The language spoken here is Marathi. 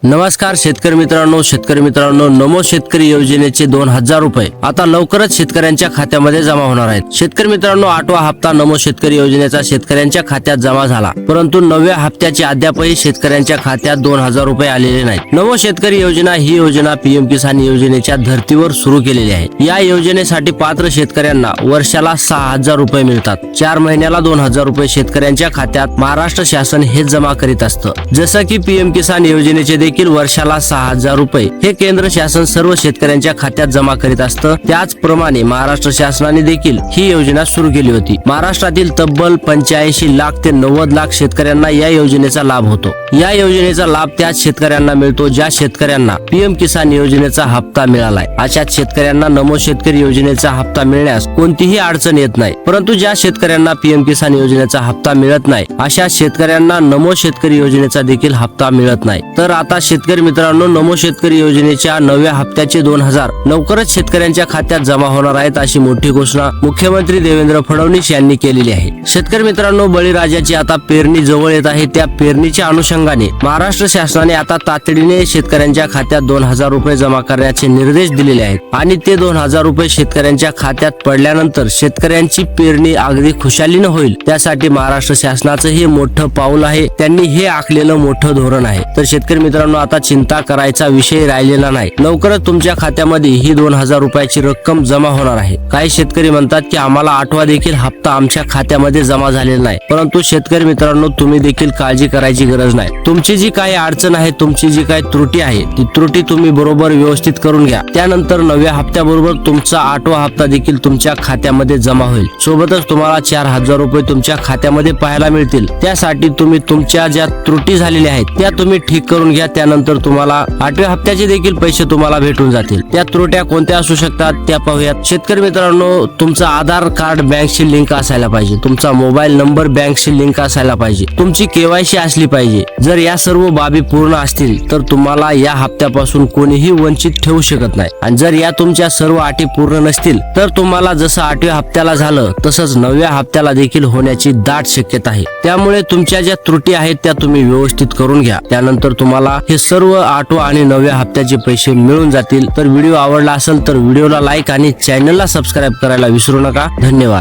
नमस्कार शेतकरी मित्रांनो, नमो शेतकरी योजनेचे 2000 रुपये आता लवकरच शेतकऱ्यांच्या खात्यामध्ये जमा होणार आहेत। शेतकरी मित्रांनो, 8वा हप्ता नमो शेतकरी योजनेचा शेतकऱ्यांच्या खात्यात जमा झाला, परंतु 9व्या हप्त्याची अद्यापही शेतकऱ्यांच्या खात्यात 2000 रुपये आलेले नाहीत। नमो शेतकरी योजना ही योजना पीएम किसान योजनेच्या धर्तीवर सुरू केलेली आहे। या योजनेसाठी पात्र शेतकऱ्यांना वर्षाला 6000 रुपये मिळतात। 4 महिन्याला 2000 रुपये शेतकऱ्यांच्या खात्यात महाराष्ट्र शासन हे जमा करीत असतं। जसं की पीएम किसान योजनेचे देखील वर्षाला 6000 रुपये हे केंद्र शासन सर्व शेतकऱ्यांच्या खात्यात जमा करीत असतं, त्याचप्रमाणे महाराष्ट्र शासनाने देखील ही योजना सुरू केली होती। महाराष्ट्रातील तब्बल 85 लाख ते 90 लाख शेतकऱ्यांना या योजनेचा लाभ होतो। या योजनेचा लाभ त्याच शेतकऱ्यांना मिळतो ज्या शेतकऱ्यांना पीएम किसान योजनेचा हप्ता मिळालाय। अशाच शेतकऱ्यांना नमो शेतकरी योजनेचा हप्ता मिळण्यास कोणतीही अडचण येत नाही, परंतु ज्या शेतकऱ्यांना पीएम किसान योजनेचा हप्ता मिळत नाही अशा शेतकऱ्यांना नमो शेतकरी योजनेचा देखील हप्ता मिळत नाही। तर आता शेतकरी मित्रांनो, नमो शेतकरी योजनेच्या 9व्या हप्त्याचे 2000 लवकरच शेतकऱ्यांच्या खात्यात जमा होणार आहेत, अशी मोठी घोषणा मुख्यमंत्री देवेंद्र फडणवीस यांनी केलेली आहे। शेतकरी मित्रांनो, बळीराजाची आता पेरणी जवळ येत आहे, त्या पेरणीच्या अनुषंगाने महाराष्ट्र शासनाने आता तातडीने शेतकऱ्यांच्या खात्यात 2000 रुपये जमा करण्याचे निर्देश दिलेले आहेत आणि ते 2000 रुपये शेतकऱ्यांच्या खात्यात पडल्यानंतर शेतकऱ्यांची पेरणी अगदी खुशालीने होईल, त्यासाठी महाराष्ट्र शासनाचं हे मोठं पाऊल आहे। त्यांनी हे आखलेलं मोठं धोरण आहे। तर शेतकरी मित्रांनो, आता चिंता करायचा विषय राहिलेला नाही। लवकरच तुमच्या खात्यामध्ये ही 2000 रुपयाची रक्कम जमा होणार आहे। काही शेतकरी म्हणतात की आम्हाला 8वा देखील हप्ता आमच्या खात्यामध्ये जमा झालेला नाही, परंतु शेतकरी मित्रांनो, तुम्ही देखील काळजी करायची गरज नाही। तुमची जी काही अडचण आहे, तुमची जी काही त्रुटी आहे, ती त्रुटी तुम्ही बरोबर व्यवस्थित करून घ्या। त्यानंतर 9व्या हप्त्याबरोबर तुमचा 8वा हप्ता देखील तुमच्या खात्यामध्ये जमा होईल। सोबतच तुम्हाला 4000 रुपये तुमच्या खात्यामध्ये पाहायला मिळतील। त्यासाठी तुम्ही तुमच्या ज्या त्रुटी झालेल्या आहेत त्या तुम्ही ठीक करून घ्या। त्यानंतर तुम्हाला 8व्या हप्त्याचे देखील पैसे तुम्हाला भेटून जातील। त्या त्रुट्या कोणत्या असू शकतात त्या पाहूयात। शेतकरी मित्रांनो, तुमचा आधार कार्ड बँकशी लिंक असायला पाहिजे, तुमचा मोबाईल नंबर बँकशी लिंक असायला पाहिजे, तुमची केवायसी असली पाहिजे। जर या सर्व बाबी पूर्ण असतील तर तुम्हाला या हप्त्यापासून कोणीही वंचित ठेवू शकत नाही। आणि जर या तुमच्या सर्व अटी पूर्ण नसतील तर तुम्हाला जसं 8व्या हप्त्याला झालं तसंच 9व्या हप्त्याला देखील होण्याची दाट शक्यता आहे। त्यामुळे तुमच्या ज्या त्रुटी आहेत त्या तुम्ही व्यवस्थित करून घ्या। त्यानंतर तुम्हाला हे सर्व 8वा आणि 9व्या हप्त्याचे पैसे मिळून जातील। तर व्हिडिओ आवडला असेल तर व्हिडिओला लाईक आणि चॅनलला सबस्क्राईब करायला विसरू नका। धन्यवाद।